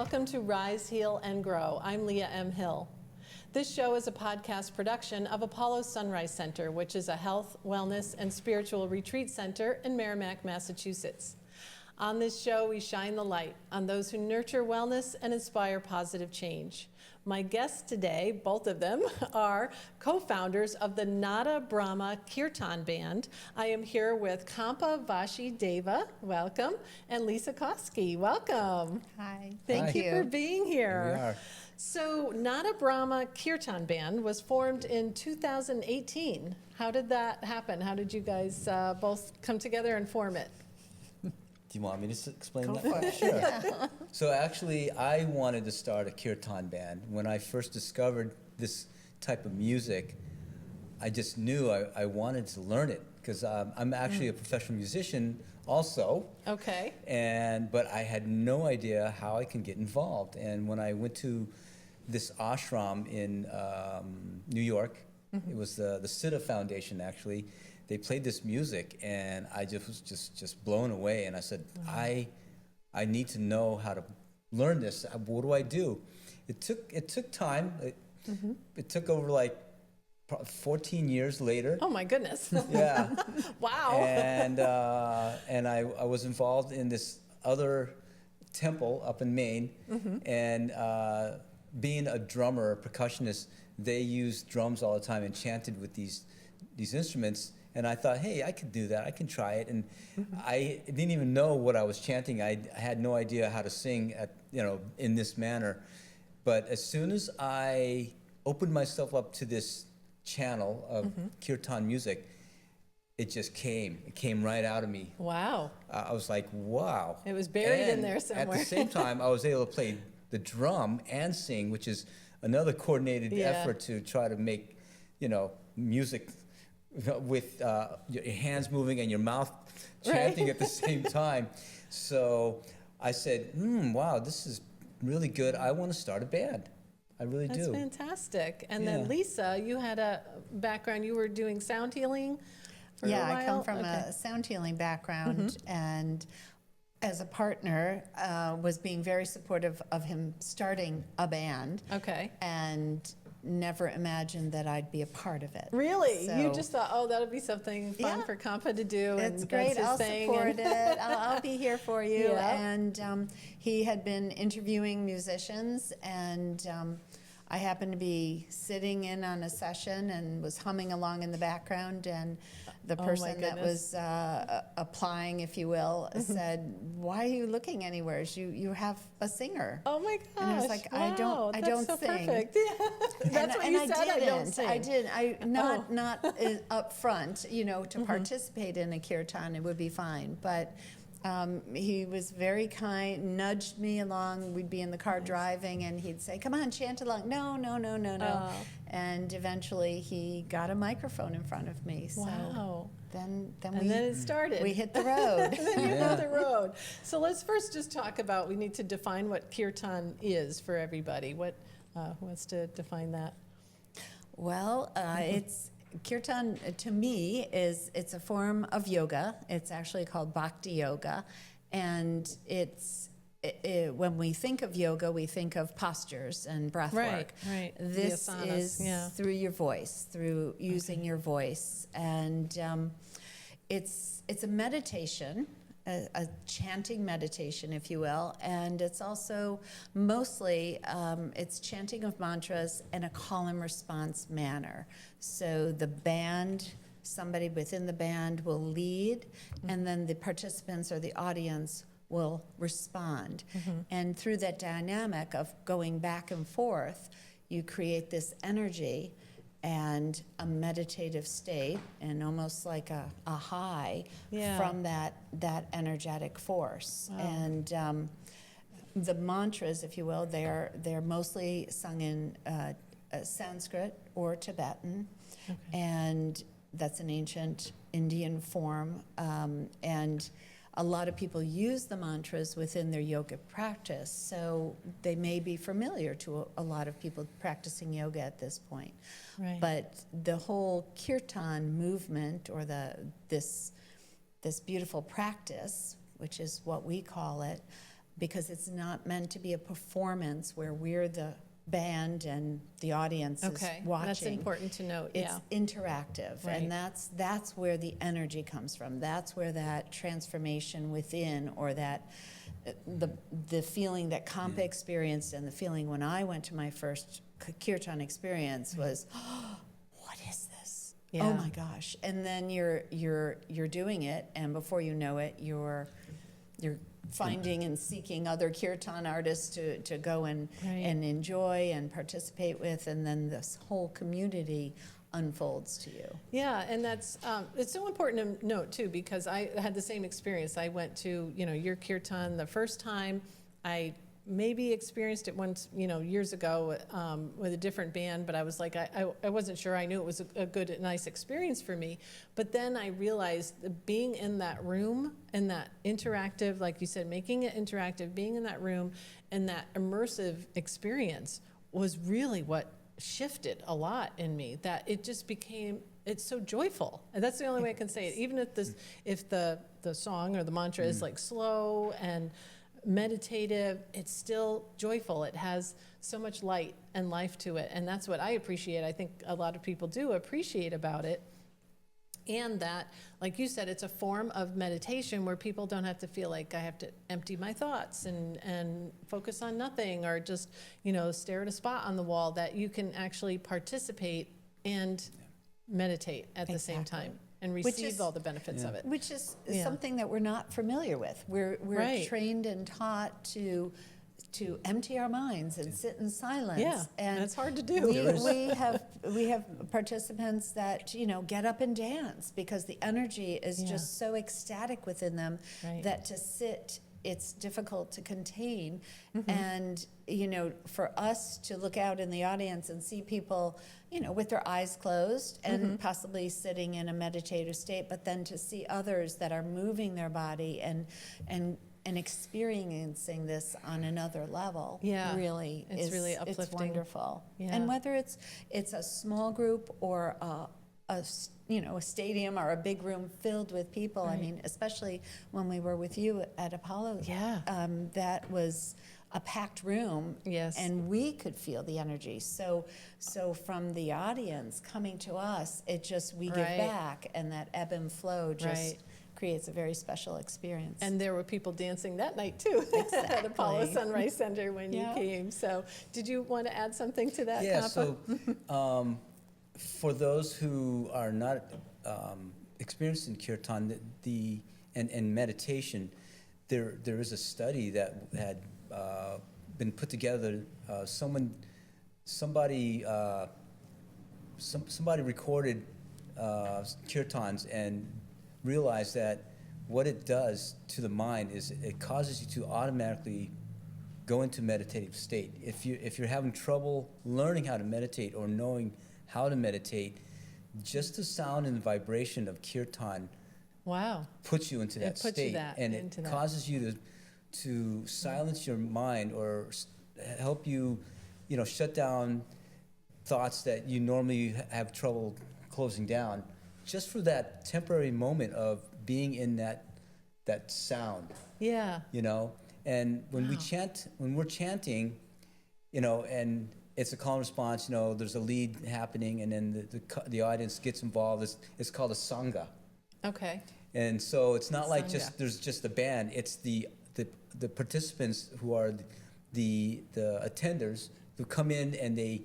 welcome to Rise, Heal, and Grow. I'm Leah M. Hill. This show is a podcast production of Apollo Sunrise Center, which is a health, wellness, and spiritual retreat center in Merrimack, Massachusetts. On this show, we shine the light on those who nurture wellness and inspire positive change. My guests today, both of them, are co-founders of the Nada Brahma Kirtan Band. I am here with Kampa, Vashi, Deva, welcome, and Lisa Kawski, welcome. Hi. Thank you for being here. Here we are. So Nada Brahma Kirtan Band was formed in 2018. How did that happen? How did you guys both come together and form it? Do you want me to explain Go that? for it. Sure. Yeah. So actually, I wanted to start a kirtan band. When I first discovered this type of music, I just knew I wanted to learn it because I'm actually a professional musician also. Okay. But I had no idea how I can get involved. And when I went to this ashram in New York, it was the Siddha Foundation actually. They played this music, and I just was just blown away. And I said, I need to know how to learn this. What do I do? It took time. It took over like 14 years later. Oh my goodness. Yeah. Wow. And I was involved in this other temple up in Maine, and being a drummer, a percussionist, they used drums all the time and chanted with these instruments. And I thought, hey, I could do that. I can try it. And I didn't even know what I was chanting. I had no idea how to sing in this manner. But as soon as I opened myself up to this channel of kirtan music, it just came. It came right out of me. Wow. I was like, wow. It was buried in there somewhere. At the same time, I was able to play the drum and sing, which is another coordinated effort to try to make, music with your hands moving and your mouth chanting at the same time. So I said, wow, this is really good. I want to start a band. I really do. That's fantastic. And then Lisa, you had a background, you were doing sound healing for a while? I come from a sound healing background, and as a partner, was being very supportive of him starting a band. Okay. And never imagined that I'd be a part of it. Really? So, you just thought, oh, that'll be something fun for Kampa to do. It's and great. That's his I'll thing. support it. I'll be here for you. Yeah. And he had been interviewing musicians, and I happened to be sitting in on a session and was humming along in the background, and the person that was applying, if you will, said, "Why are you looking anywhere? You have a singer." Oh my gosh! And I was like, wow, I don't so sing. Perfect. Yeah. That's what you said. I don't sing. I did. Not up front. To participate in a kirtan, it would be fine, but. He was very kind, nudged me along. We'd be in the car driving, and he'd say, "Come on, chant along." No. And eventually, he got a microphone in front of me. So wow. Then it started. We hit the road. Then you hit the road. So let's first just talk about. We need to define what kirtan is for everybody. Who wants to define that? Well, it's. Kirtan, to me, it's a form of yoga. It's actually called Bhakti yoga, and when we think of yoga, we think of postures and breath work. Right. This is through your voice, through using your voice, and it's a meditation. A chanting meditation, if you will, and it's also mostly it's chanting of mantras in a call and response manner. So the band, somebody within the band will lead, and then the participants or the audience will respond. And through that dynamic of going back and forth, you create this energy and a meditative state, and almost like a high from that energetic force. Wow. And the mantras, if you will, they're mostly sung in Sanskrit or Tibetan, and that's an ancient Indian form. And a lot of people use the mantras within their yoga practice, so they may be familiar to a lot of people practicing yoga at this point. Right. But the whole kirtan movement, or this beautiful practice, which is what we call it, because it's not meant to be a performance where we're the band and the audience Okay, is watching. that's important to note. It's Yeah. interactive, Right. and that's where the energy comes from. That's where that transformation within, or that the feeling that Kampa experienced, and the feeling when I went to my first kirtan experience was, oh, what is this? Yeah. Oh my gosh! And then you're doing it, and before you know it, you're finding and seeking other kirtan artists to go and enjoy and participate with, and then this whole community unfolds to you. Yeah, and that's it's so important to note too, because I had the same experience. I went to your kirtan the first time. I maybe experienced it once years ago with a different band, but I was like I wasn't sure. I knew it was a good, nice experience for me, but then I realized that being in that room and that interactive, like you said, making it interactive, being in that room and that immersive experience was really what shifted a lot in me, that it just became, it's so joyful. And that's the only way I can say it. Even if the song or the mantra is like slow and meditative, it's still joyful. It has so much light and life to it. And that's what I appreciate. I think a lot of people do appreciate about it. And that, like you said, it's a form of meditation where people don't have to feel like I have to empty my thoughts and focus on nothing, or just, stare at a spot on the wall, that you can actually participate and meditate at the same time and receive all the benefits of it. Which is something that we're not familiar with. We're trained and taught to empty our minds and sit in silence. Yeah, and it's hard to do. We have participants that get up and dance because the energy is just so ecstatic within them that to sit, it's difficult to contain. And for us to look out in the audience and see people with their eyes closed and possibly sitting in a meditative state, but then to see others that are moving their body and experiencing this on another level, really it's really uplifting. It's wonderful. Yeah. And whether it's a small group or a stadium or a big room filled with people. I mean, especially when we were with you at Apollo, that was a packed room, and we could feel the energy. So from the audience coming to us, we give back, and that ebb and flow just creates a very special experience. And there were people dancing that night too at Apollo Sunrise Center when you came. So did you want to add something to that, Yeah, Kampa? so for those who are not experienced in kirtan and meditation, there is a study that had been put together. Somebody recorded kirtans and realized that what it does to the mind is it causes you to automatically go into meditative state. If you're having trouble learning how to meditate or knowing how to meditate, just the sound and the vibration of kirtan puts you into that state, and it causes you to silence your mind or help you, shut down thoughts that you normally have trouble closing down, just for that temporary moment of being in that sound. Yeah. And when we're chanting, and it's a calm response, there's a lead happening, and then the audience gets involved. It's called a sangha. Okay. And so it's not like there's just the band. It's the participants who are the attenders who come in, and they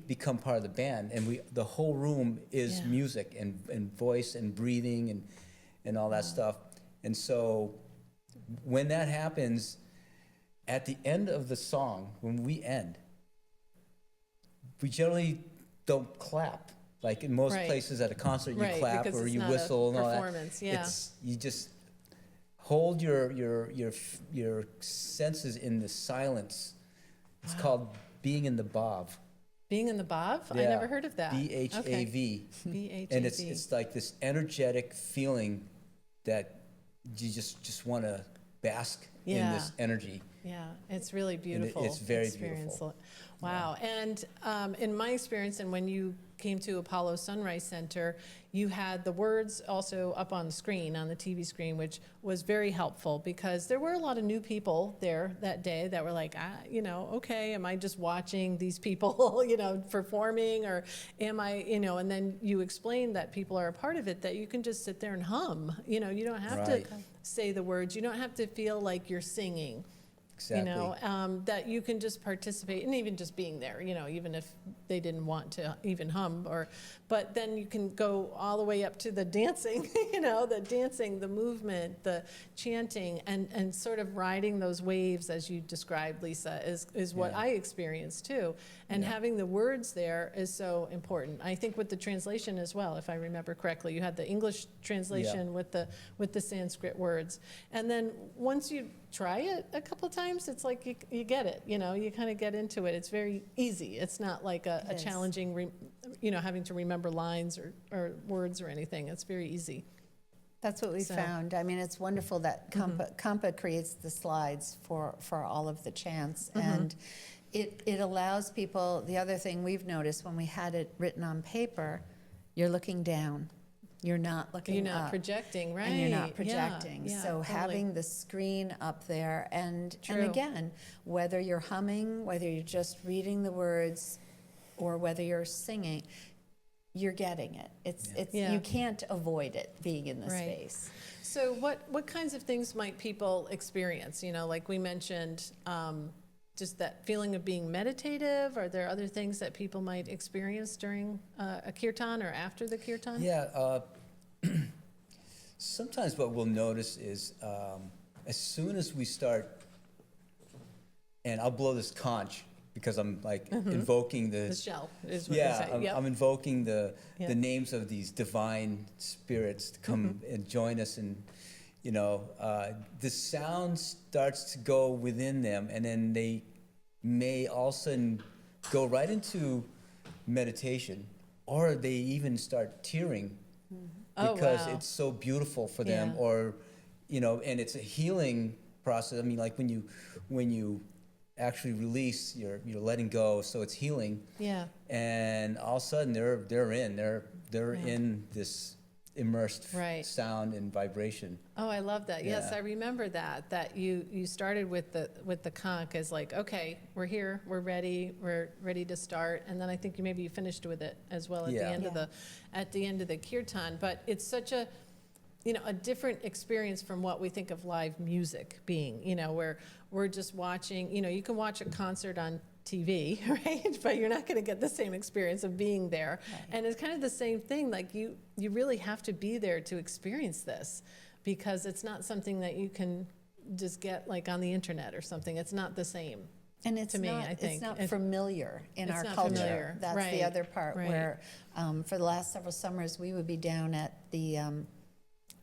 become part of the band, and the whole room is music and voice and breathing and all that stuff. And so when that happens, at the end of the song, when we end, we generally don't clap. Like in most places at a concert, you clap or you whistle and all that. You just hold your senses in the silence. It's called being in the bhav. Being in the bhav? Yeah. I never heard of that. BHAV. Okay. BHAV. And it's like this energetic feeling that you just want to bask in this energy. Yeah, it's really beautiful. It's very beautiful. Wow. And in my experience, and when you came to Apollo Sunrise Center, you had the words also up on the screen, on the TV screen, which was very helpful because there were a lot of new people there that day that were like, okay, am I just watching these people, performing, or am I, and then you explained that people are a part of it, that you can just sit there and hum, you don't have Right. to say the words, you don't have to feel like you're singing. Exactly. That you can just participate, and even just being there, even if they didn't want to even hum, but then you can go all the way up to the dancing, the dancing, the movement, the chanting, and sort of riding those waves as you described, Lisa, is what Yeah. I experienced too. And Yeah. having the words there is so important. I think with the translation as well, if I remember correctly, you had the English translation with the Sanskrit words. And then once you try it a couple of times, it's like you get it, you kind of get into it. It's very easy. It's not like a It is. challenging, having to remember lines or words or anything. It's very easy. That's what we So- found. I mean, it's wonderful that Kampa creates the slides for all of the chants, and it allows people. The other thing we've noticed when we had it written on paper, you're looking down. You're not looking You're not up. projecting, right? And you're not Yeah, projecting. yeah, So totally. having the screen up there, and True. again, whether you're humming, whether you're just reading the words, or whether you're singing, you're getting it. It's Yeah. you can't avoid it being in the Right. space. So what kinds of things might people experience? Like we mentioned, just that feeling of being meditative. Are there other things that people might experience during a kirtan or after the kirtan? Yeah. Sometimes what we'll notice is as soon as we start, and I'll blow this conch because I'm like invoking The shell is what they yeah, say. Yep. I'm invoking the Yeah. names of these divine spirits to come and join us, and the sound starts to go within them, and then they may all of a sudden go right into meditation, or they even start tearing Oh, because wow. it's so beautiful for them, Yeah. or and it's a healing process. I mean, like when you actually release, you're letting go, so it's healing. Yeah. And all of a sudden they're in this immersed Right. sound and vibration. Oh, I love that. Yes, Yeah. I remember that you started with the conch as like, okay, we're here, we're ready to start, and then I think maybe you finished with it as well at Yeah. the end of the kirtan. But it's such a different experience from what we think of live music being, where we're just watching, you can watch a concert on TV, right? But you're not going to get the same experience of being there. Right. And it's kind of the same thing, like you really have to be there to experience this, because it's not something that you can just get like on the internet or something. It's not the same. And it's To me, not, I think. it's not It- familiar in it's our not culture. familiar. That's Right, the other part right. where, for the last several summers, we would be down at the,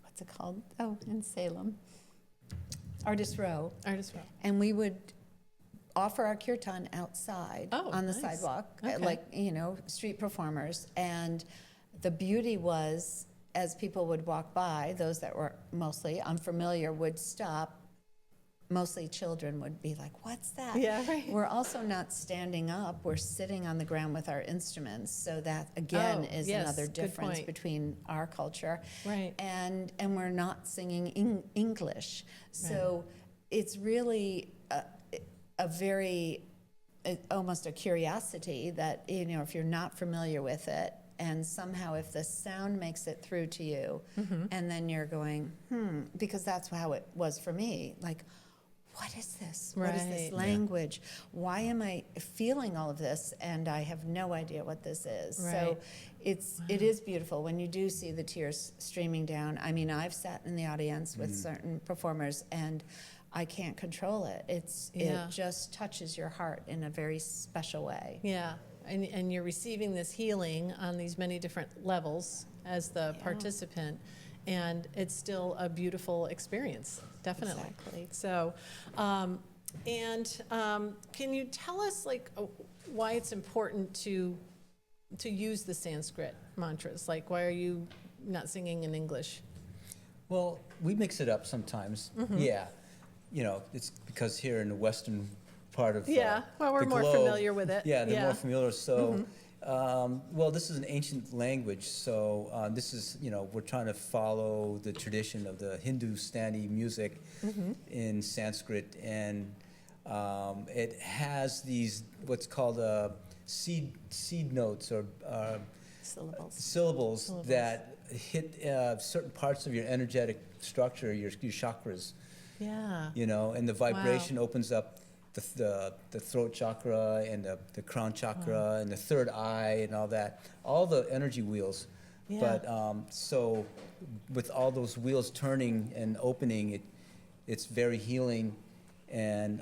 what's it called? Oh, in Salem, Artist Row, Artist Row. and we would offer our kirtan outside Oh, on the nice. sidewalk, Okay. like street performers. And the beauty was, as people would walk by, those that were mostly unfamiliar would stop. Mostly children would be like, "What's that?" Yeah, right. We're also not standing up; we're sitting on the ground with our instruments. So that again Oh, is yes, another good difference point. between our culture, Right. and we're not singing English. So it's really a very almost a curiosity that if you're not familiar with it, and somehow if the sound makes it through to you, and then you're going because that's how it was for me, like, what is this? What is Right. this Yeah. language? Why am I feeling all of this and I have no idea what this is? So Right. it is beautiful when you do see the tears streaming down. I mean, I've sat in the audience with certain performers and I can't control it. Yeah. It just touches your heart in a very special way. Yeah, and you're receiving this healing on these many different levels as the Yeah. participant, and it's still a beautiful experience, definitely. Exactly. So, can you tell us why it's important to use the Sanskrit mantras? Like, why are you not singing in English? Well, we mix it up sometimes. Yeah, it's because here in the western part of Yeah, well, we're the more globe, familiar with it. Yeah, they're Yeah. more familiar. So Well, this is an ancient language, so this is, we're trying to follow the tradition of the Hindustani music in Sanskrit, and it has these what's called seed notes or syllables that hit certain parts of your energetic structure, your chakras. Yeah. And the vibration opens up the throat chakra and the crown chakra and the third eye and all the energy wheels. Yeah. But so with all those wheels turning and opening, it's very healing. And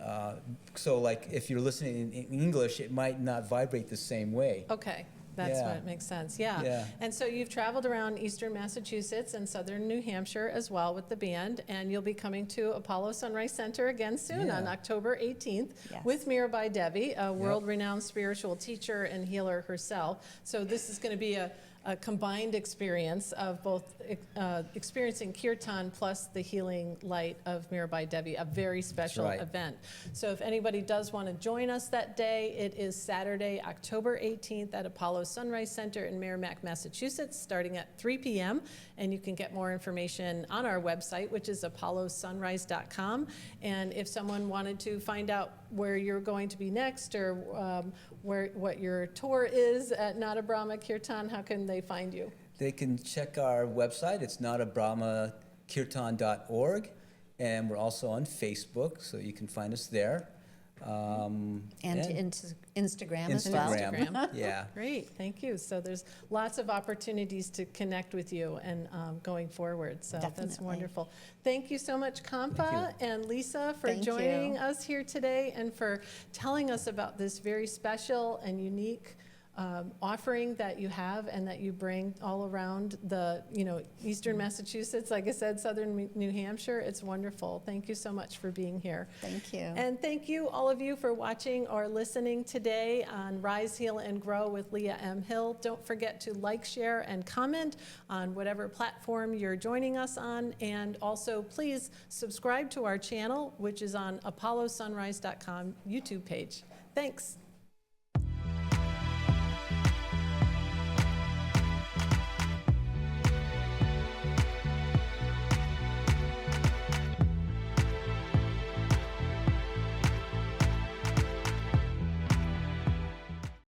so like if you're listening in English, it might not vibrate the same way. Okay. That's what makes sense. Yeah. And so you've traveled around eastern Massachusetts and southern New Hampshire as well with the band, and you'll be coming to Apollo Sunrise Center again soon on October 18th with Mirabai Devi, a world-renowned spiritual teacher and healer herself. So this is going to be a combined experience of both experiencing kirtan plus the healing light of Mirabai Devi, a very special event. So if anybody does want to join us that day, it is Saturday, October 18th at Apollo Sunrise Center in Merrimack, Massachusetts, starting at 3 p.m. And you can get more information on our website, which is apollosunrise.com. And if someone wanted to find out where you're going to be next or what your tour is at Nada Brahma Kirtan, how can they find you? They can check our website. It's nadabrahmakirtan.org, and we're also on Facebook, so you can find us there. Instagram as well. Instagram. Yeah. Great, thank you. So there's lots of opportunities to connect with you and going forward. So that's Definitely. wonderful. Thank you so much, Kampa and Lisa, for joining us here today and for telling us about this very special and unique offering that you have and that you bring all around the, eastern Massachusetts, like I said, southern New Hampshire. It's wonderful. Thank you so much for being here. Thank you. And thank you, all of you, for watching or listening today on Rise, Heal, and Grow with Leah M. Hill. Don't forget to like, share, and comment on whatever platform you're joining us on. And also, please subscribe to our channel, which is on apollosunrise.com YouTube page. Thanks.